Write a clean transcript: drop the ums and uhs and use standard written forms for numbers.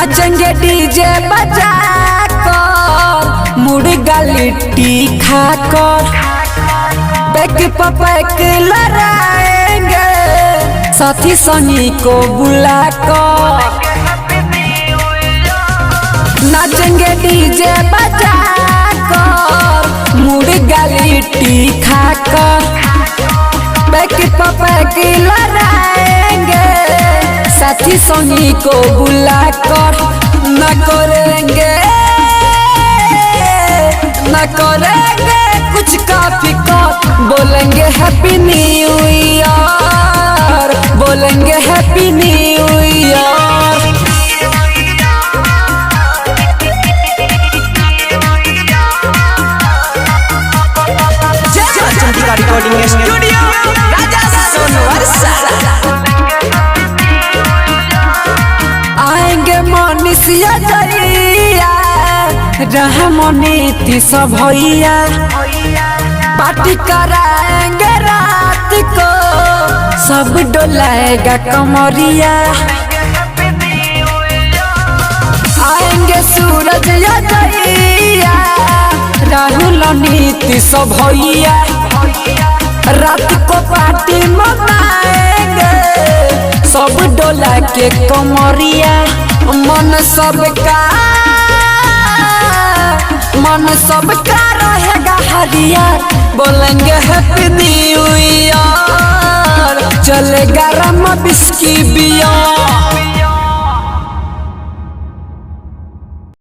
नाचेंगे DJ बजा कर, मुर्गा लिट्टी खाकर, पैक पैक लड़ाएंगे साथी संगी को बुलाकर। नाचेंगे डीजे बजा कर, मुर्गा लिट्टी खाकर, पैक पैक लड़ाएंगे साथी संगी को बुलाकर। न करेंगे कुछ का फिकर, बोलेंगे हैप्पी न्यू ईयर, बोलेंगे happy new year. Recording studio Raja Sonwarsha. आएंगे मनीषिया जइया, रहमनीति सब भैया, पार्टी कराएंगे रात को, सब डोलाएगा कमरिया। आएंगे सूरज जइया, राहुल नीति सब भैया, रात को पार्टी मनाएंगे सब डोला के कमरिया। मन सबका रहेगा हरियर, बोलेंगे हैप्पी न्यू ईयर, चलेगा रम बिस्की बियर।